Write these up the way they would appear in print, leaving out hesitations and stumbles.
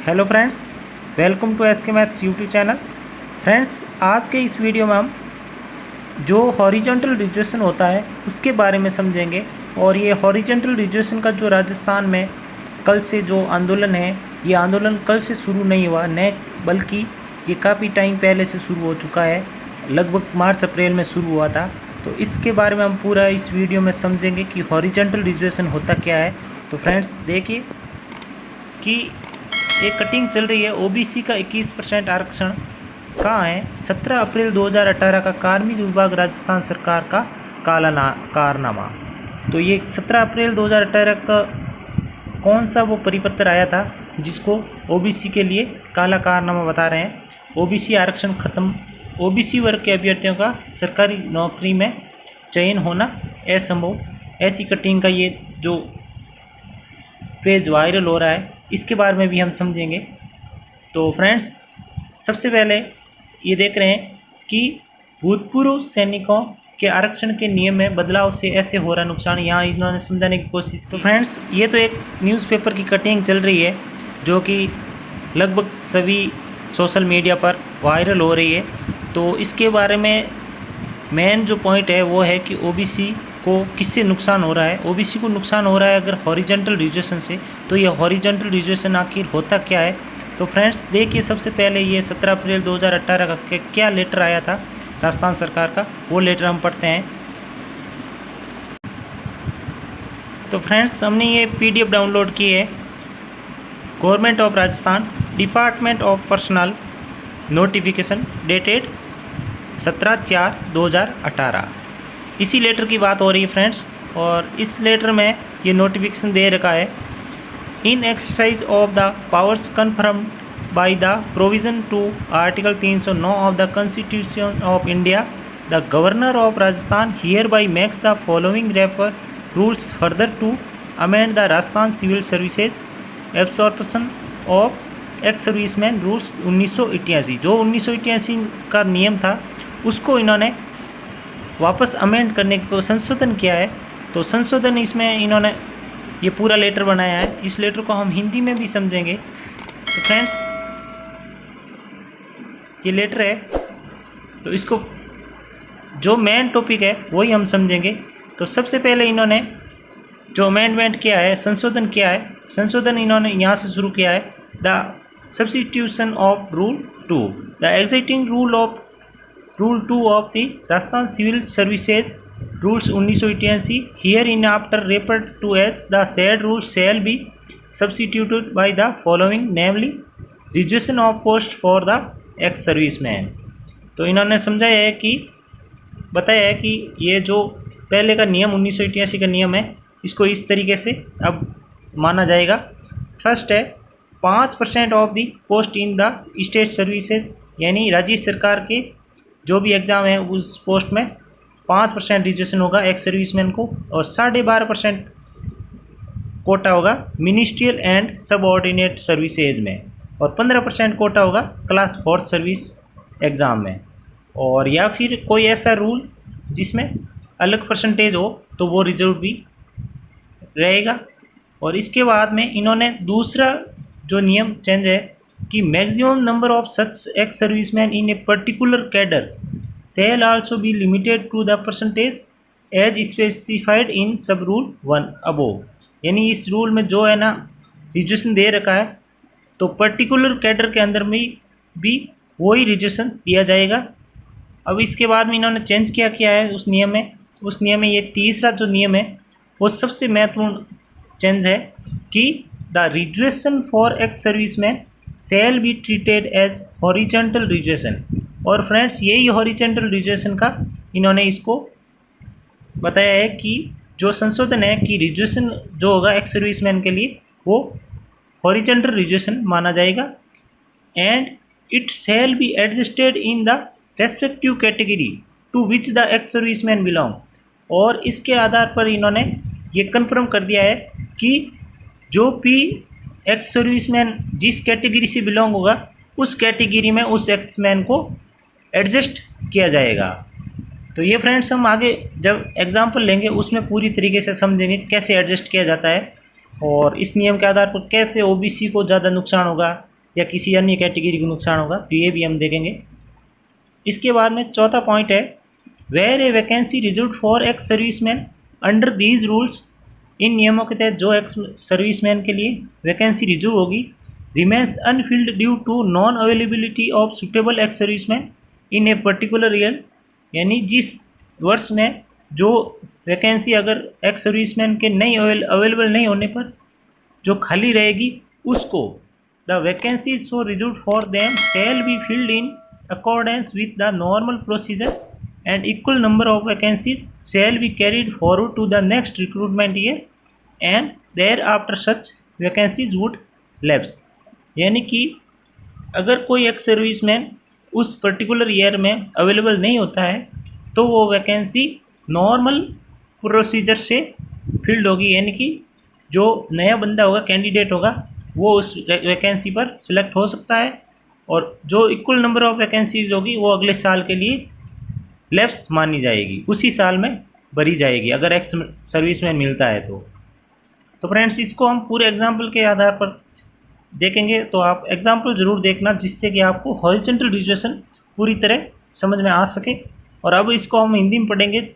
Hello friends, welcome to S K maths YouTube channel. Friends, आज के इस video में हम जो हॉरिजॉन्टल रिजर्वेशन होता है उसके बारे में समझेंगे। और ये हॉरिजॉन्टल रिजर्वेशन का जो राजस्थान में कल से जो आंदोलन है, ये आंदोलन कल से शुरू नहीं हुआ न, बल्कि ये काफ़ी टाइम पहले से शुरू हो चुका है। लगभग मार्च अप्रैल में शुरू हुआ था। तो इसके बारे में हम पूरा इस वीडियो में समझेंगे कि हॉरिजॉन्टल रिजर्वेशन होता क्या है। तो फ्रेंड्स देखिए कि एक कटिंग चल रही है। ओबीसी का 21% आरक्षण कहाँ है? 17 अप्रैल 2018 का कार्मिक विभाग राजस्थान सरकार का कारनामा। तो ये 17 अप्रैल 2018 का कौन सा वो परिपत्र आया था जिसको ओबीसी के लिए काला कारनामा बता रहे हैं? ओबीसी आरक्षण खत्म, ओबीसी वर्ग के अभ्यर्थियों का सरकारी नौकरी में चयन होना असंभव। ऐसी कटिंग का ये जो पेज वायरल हो रहा है, इसके बारे में भी हम समझेंगे। तो फ्रेंड्स, सबसे पहले ये देख रहे हैं कि भूतपूर्व सैनिकों के आरक्षण के नियम में बदलाव से ऐसे हो रहा नुकसान, यहाँ इन्होंने समझाने की कोशिश की। तो फ्रेंड्स, ये तो एक न्यूज़पेपर की कटिंग चल रही है जो कि लगभग सभी सोशल मीडिया पर वायरल हो रही है। तो इसके बारे में मेन जो पॉइंट है वो है कि ओबीसी को किससे नुकसान हो रहा है। ओबीसी को नुकसान हो रहा है अगर हॉरिजॉन्टल रिजर्वेशन से। तो ये हॉरिजॉन्टल रिजर्वेशन आखिर होता क्या है? तो फ्रेंड्स देखिए, सबसे पहले ये 17 अप्रैल 2018 का क्या लेटर आया था राजस्थान सरकार का, वो लेटर हम पढ़ते हैं। तो फ्रेंड्स, हमने ये पीडीएफ डाउनलोड की है। Government of Rajasthan, department of personal notification dated 17/4/2018, इसी लेटर की बात हो रही है फ्रेंड्स। और इस लेटर में ये नोटिफिकेशन दे रखा है, in exercise of the powers confirmed by the provision to article 309 of the constitution of India, the governor of Rajasthan hereby makes the following refer rules further to amend the Rajasthan civil services absorption of ex serviceman rules 1988। जो 1988 का नियम था उसको इन्होंने वापस amend करने को संशोधन किया है। तो संशोधन इसमें इन्होंने ये पूरा लेटर बनाया है। इस लेटर को हम हिंदी में भी समझेंगे। तो फ्रेंड्स, ये लेटर है, तो इसको जो मेन टॉपिक है वही हम समझेंगे। तो सबसे पहले इन्होंने जो अमेंडमेंट किया है, संशोधन किया है, संशोधन इन्होंने यहाँ से शुरू किया है। The substitution of rule 2, the existing rule 2 of the Rajasthan civil services rules 1988 hereinafter referred to as the said rules shall be substituted by the following, namely reservation of post for the ex serviceman. तो इन्होंने समझाया है कि बताया है कि ये जो पहले का नियम 1988 का नियम है, इसको इस तरीके से अब माना जाएगा। फर्स्ट है 5% of the post in the state services, यानी राज्य सरकार के जो भी एग्ज़ाम है उस पोस्ट में 5% रिजर्वेशन होगा एक्स सर्विसमैन को, और 12.5% कोटा होगा मिनिस्ट्रियल एंड सबऑर्डिनेट सर्विसेज में, और 15% कोटा होगा क्लास 4 सर्विस एग्ज़ाम में। और या फिर कोई ऐसा रूल जिसमें अलग परसेंटेज हो तो वो रिजर्व भी रहेगा। और इसके बाद में इन्होंने दूसरा जो नियम चेंज है कि maximum number of such ex serviceman in a particular cadre shall also be limited to the percentage as specified in sub rule 1 above. यानी इस रूल में जो है ना रिजर्वेशन दे रखा है, तो पर्टिकुलर कैडर के अंदर में भी वही रिजर्वेशन दिया जाएगा। अब इसके बाद में इन्होंने चेंज किया है उस नियम में ये तीसरा जो नियम है वो सबसे महत्वपूर्ण चेंज है कि the reservation for ex serviceman shall be treated as horizontal reservation. और फ्रेंड्स, यही हॉरिजॉन्टल रिजर्वेशन का इन्होंने इसको बताया है कि जो संशोधन है कि रिजर्वेशन जो होगा एक्स सर्विसमैन के लिए वो हॉरिजॉन्टल रिजर्वेशन माना जाएगा, and it shall be adjusted in the respective category to which the ex serviceman belong. और इसके आधार पर इन्होंने ये कन्फर्म कर दिया है कि जो भी एक्स सर्विसमैन जिस कैटेगरी से बिलोंग होगा उस कैटेगरी में उस एक्समैन को एडजस्ट किया जाएगा। तो ये फ्रेंड्स हम आगे जब एग्जाम्पल लेंगे उसमें पूरी तरीके से समझेंगे कैसे एडजस्ट किया जाता है और इस नियम के आधार पर कैसे ओबीसी को ज़्यादा नुकसान होगा या किसी अन्य कैटेगरी को नुकसान होगा, तो ये भी हम देखेंगे। इसके बाद में चौथा पॉइंट है where a vacancy reserved for ex serviceman under these rules, इन नियमों के तहत जो एक्स सर्विसमैन के लिए वैकेंसी रिजर्व होगी remains unfilled due to non availability of suitable ex serviceman in a particular year, यानी जिस वर्ष में जो वैकेंसी अगर एक्स सर्विसमैन के नहीं अवेलेबल नहीं होने पर जो खाली रहेगी उसको the vacancy so reserved for them shall be filled in accordance with the normal procedure and equal number of vacancies shall be carried forward to the next recruitment year and thereafter such vacancies would lapse। यानी कि अगर कोई एक serviceman उस particular year में available नहीं होता है तो वो वैकेंसी नॉर्मल प्रोसीजर से फिल्ड होगी, यानी कि जो नया बंदा होगा, कैंडिडेट होगा, वो उस वैकेंसी पर सिलेक्ट हो सकता है और जो इक्वल नंबर ऑफ वैकेंसीज होगी वो अगले साल के लिए लैप्स मानी जाएगी, उसी साल में भरी जाएगी अगर एक्स सर्विसमैन मिलता है तो फ्रेंड्स इसको हम पूरे एग्जाम्पल के आधार पर देखेंगे, तो आप एग्जाम्पल ज़रूर देखना जिससे कि आपको हॉरिजॉन्टल रिजर्वेशन पूरी तरह समझ में आ सके। और अब इसको हम हिंदी में पढ़ेंगे।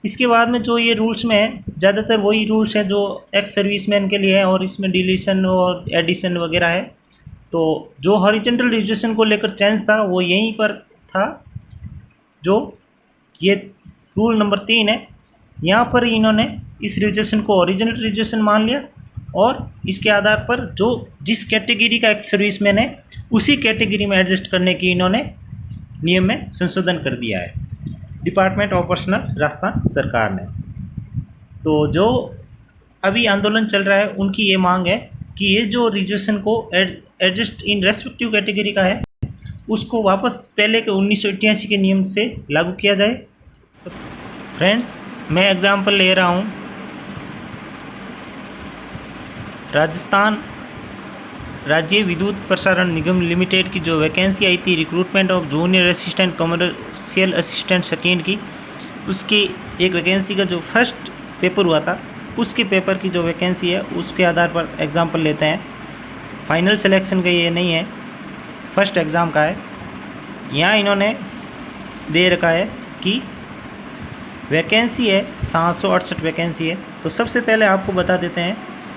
इसके बाद में जो ये रूल्स में है ज़्यादातर वही रूल्स है जो एक्स सर्विसमैन के लिए है और इसमें डिलीशन और एडिशन वगैरह है। तो जो हॉरिजॉन्टल रिजर्वेशन को लेकर चेंज था वो यहीं पर था, जो ये रूल नंबर 3 है। यहाँ पर इन्होंने इस रिजर्वेशन को ओरिजिनल रिजर्वेशन मान लिया और इसके आधार पर जो जिस कैटेगरी का एक्स सर्विसमैन है उसी कैटेगरी में एडजस्ट करने की इन्होंने नियम में संशोधन कर दिया है डिपार्टमेंट ऑफ पर्सनल राजस्थान सरकार ने। तो जो अभी आंदोलन चल रहा है उनकी ये मांग है कि ये जो रिजर्वेशन को एडजस्ट इन रेस्पेक्टिव कैटेगरी का है उसको वापस पहले के 1988 के नियम से लागू किया जाए। तो फ्रेंड्स मैं एग्जांपल ले रहा हूँ राजस्थान राज्य विद्युत प्रसारण निगम लिमिटेड की जो वैकेंसी आई थी recruitment of junior assistant commercial assistant second की, उसकी एक वैकेंसी का जो फर्स्ट पेपर हुआ था उसके पेपर की जो वैकेंसी है उसके आधार पर एग्जांपल लेते हैं। फाइनल सिलेक्शन का ये नहीं है, फर्स्ट एग्ज़ाम का है। यहाँ इन्होंने दे रखा है कि वैकेंसी है 768 वैकेंसी है। तो सबसे पहले आपको बता देते हैं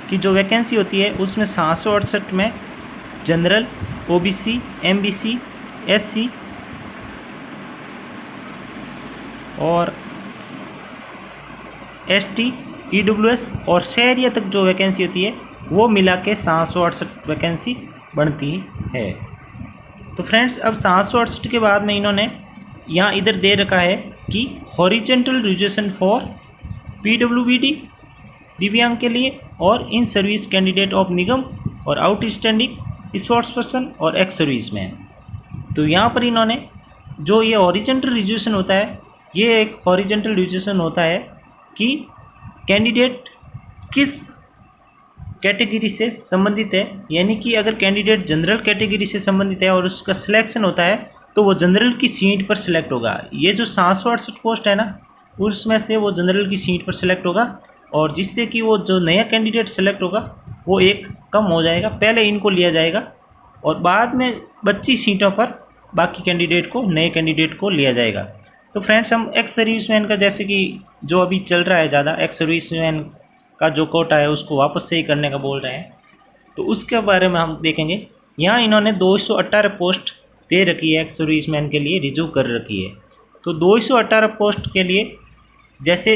कि जो वैकेंसी होती है उसमें 768 में जनरल, ओबीसी, एमबीसी, एससी और एसटी, ईडब्ल्यूएस और शहरिया तक जो वैकेंसी होती है वो मिला के 768 वैकेंसी बनती है। तो फ्रेंड्स अब 768 के बाद में इन्होंने यहाँ इधर दे रखा है कि हॉरिजॉन्टल रिजर्वेशन फॉर पीडब्ल्यूबीडी दिव्यांग के लिए और इन सर्विस कैंडिडेट ऑफ निगम और आउटस्टैंडिंग स्पोर्ट्स पर्सन और एक्स सर्विस मैन। तो यहाँ पर इन्होंने जो ये हॉरिजॉन्टल रिजर्वेशन होता है, ये एक हॉरिजॉन्टल रिजर्वेशन होता है कि कैंडिडेट किस कैटेगरी से संबंधित है, यानी कि अगर कैंडिडेट जनरल कैटेगरी से संबंधित है और उसका सिलेक्शन होता है तो वो जनरल की सीट पर सिलेक्ट होगा। ये जो 768 पोस्ट है ना उसमें से वो जनरल की सीट पर सिलेक्ट होगा और जिससे कि वो जो नया कैंडिडेट सेलेक्ट होगा वो एक कम हो जाएगा, पहले इनको लिया जाएगा और बाद में 25 सीटों पर बाकी कैंडिडेट को, नए कैंडिडेट को लिया जाएगा। तो फ्रेंड्स हम एक्स सर्विसमैन का जैसे कि जो अभी चल रहा है ज़्यादा, एक्स सर्विसमैन का जो कोटा है उसको वापस से ही करने का बोल रहे हैं, तो उसके बारे में हम देखेंगे। यहाँ इन्होंने 218 पोस्ट दे रखी है एक्स सर्विसमैन के लिए, रिजर्व कर रखी है। तो 218 पोस्ट के लिए जैसे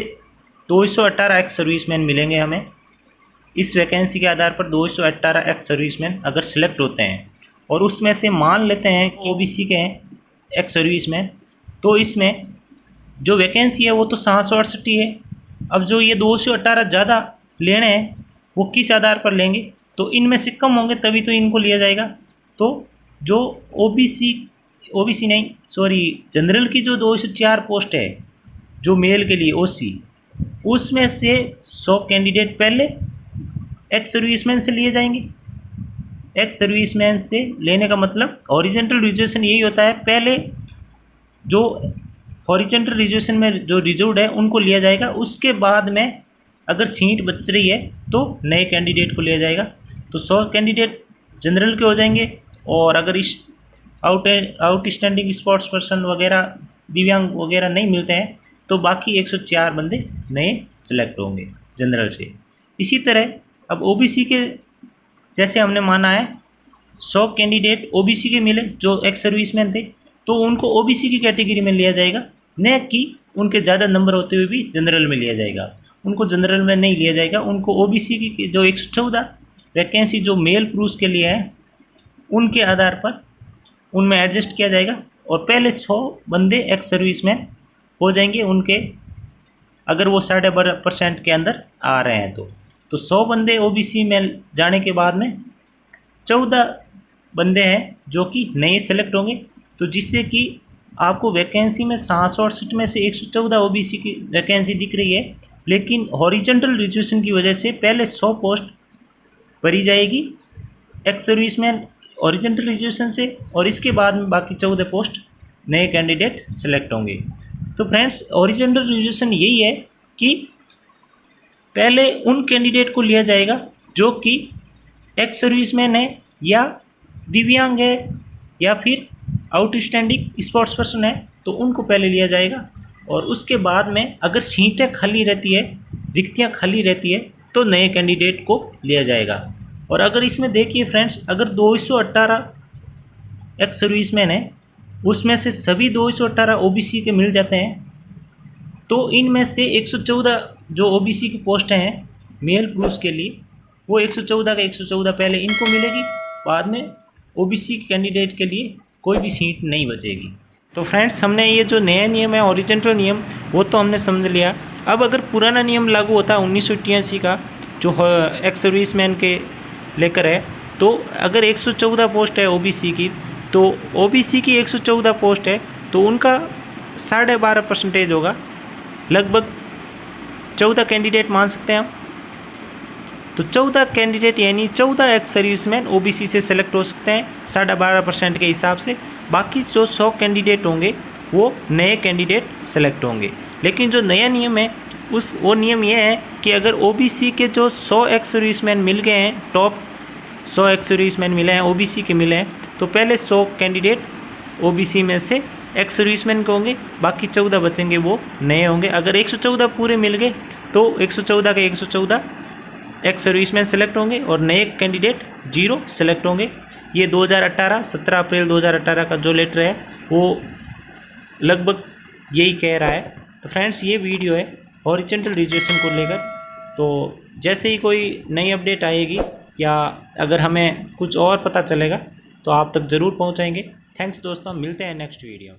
218 एक्स सर्विसमैन मिलेंगे हमें, इस वैकेंसी के आधार पर 218 एक्स सर्विसमैन अगर सिलेक्ट होते हैं और उसमें से मान लेते हैं कि ओबीसी के हैं एक्स सर्विसमैन, तो इसमें जो वैकेंसी है वो तो 768 ही है। अब जो ये 218 ज़्यादा लेने हैं वो किस आधार पर लेंगे, तो इनमें से कम होंगे तभी तो इनको लिया जाएगा। तो जो ओबीसी नहीं सॉरी जनरल की जो 204 पोस्ट है जो मेल के लिए ओसी, उसमें से 100 कैंडिडेट पहले एक्स सर्विसमैन से लिए जाएंगे। एक्स सर्विसमैन से लेने का मतलब हॉरिजॉन्टल रिजर्वेशन यही होता है, पहले जो हॉरिजॉन्टल रिजर्वेशन में जो रिजर्व्ड है उनको लिया जाएगा, उसके बाद में अगर सीट बच रही है तो नए कैंडिडेट को लिया जाएगा। तो 100 कैंडिडेट जनरल के हो जाएंगे और अगर इस आउटस्टैंडिंग स्पोर्ट्स पर्सन वगैरह दिव्यांग वगैरह नहीं मिलते हैं तो बाकी 104 बंदे नए सिलेक्ट होंगे जनरल से। इसी तरह अब ओबीसी के जैसे हमने माना है 100 कैंडिडेट ओबीसी के मिले जो एक्स सर्विसमैन थे, तो उनको ओबीसी की कैटेगरी में लिया जाएगा, न कि उनके ज़्यादा नंबर होते हुए भी जनरल में लिया जाएगा। उनको जनरल में नहीं लिया जाएगा, उनको ओबीसी की जो 114 वैकेंसी जो मेल पुरुष के लिए है उनके आधार पर उनमें एडजस्ट किया जाएगा और पहले 100 बंदे एक्स सर्विसमैन हो जाएंगे उनके, अगर वो 12.5% के अंदर आ रहे हैं तो 100 बंदे ओबीसी में जाने के बाद में 14 बंदे हैं जो कि नए सेलेक्ट होंगे, तो जिससे कि आपको वैकेंसी में 768 में से 114 ओबीसी की वैकेंसी दिख रही है, लेकिन हॉरिजॉन्टल रिजर्वेशन की वजह से पहले 100 पोस्ट भरी जाएगी एक्स सर्विसमैन हॉरिजॉन्टल रिजर्वेशन से और इसके बाद में बाकी 14 पोस्ट नए कैंडिडेट सेलेक्ट होंगे। तो फ्रेंड्स हॉरिजॉन्टल रिजर्वेशन यही है कि पहले उन कैंडिडेट को लिया जाएगा जो कि एक्स सर्विसमैन है या दिव्यांग है या फिर आउटस्टैंडिंग स्पोर्ट्स पर्सन है, तो उनको पहले लिया जाएगा और उसके बाद में अगर सीटें खाली रहती है, रिक्तियाँ खाली रहती है, तो नए कैंडिडेट को लिया जाएगा। और अगर इसमें देखिए फ्रेंड्स, अगर 218 एक्स सर्विसमैन है उसमें से सभी 218 ओबीसी के मिल जाते हैं, तो इनमें से 114 जो ओबीसी की पोस्टें हैं मेल पुरुष के लिए, वो 114 का 114 पहले इनको मिलेगी, बाद में ओबीसी के कैंडिडेट के लिए कोई भी सीट नहीं बचेगी। तो फ्रेंड्स हमने ये जो नया नियम है हॉरिजॉन्टल नियम वो तो हमने समझ लिया। अब अगर पुराना नियम लागू होता है 1988 का जो एक्स सर्विसमैन के लेकर है, तो अगर 114 पोस्ट है ओबीसी की, तो ओबीसी की 114 पोस्ट है तो उनका 12.5% होगा, लगभग 14 कैंडिडेट मान सकते हैं हम। तो 14 कैंडिडेट यानी 14 एक्स सर्विसमैन ओबीसी से सेलेक्ट हो सकते हैं 12.5% के हिसाब से। बाकी जो 100 कैंडिडेट होंगे वो नए कैंडिडेट सेलेक्ट होंगे। लेकिन जो नया नियम है वो नियम ये है कि अगर ओबीसी के जो 100 एक्स सर्विसमैन मिल गए हैं, टॉप 100 एक्स सर्विसमैन मिले हैं ओबीसी के मिले हैं, तो पहले 100 कैंडिडेट ओबीसी में से एक्स सर्विसमैन के होंगे, बाकी 14 बचेंगे वो नए होंगे। अगर 114 पूरे मिल गए तो 114 के 114 एक्स सर्विसमैन सेलेक्ट होंगे और नए कैंडिडेट 0 सेलेक्ट होंगे। ये 2018 17 अप्रैल 2018 का जो लेटर है वो लगभग यही कह रहा है। तो फ्रेंड्स ये वीडियो है हॉरिजॉन्टल रिजर्वेशन को लेकर, तो जैसे ही कोई नई अपडेट आएगी या अगर हमें कुछ और पता चलेगा तो आप तक ज़रूर पहुंचाएंगे। थैंक्स दोस्तों, मिलते हैं नेक्स्ट वीडियो।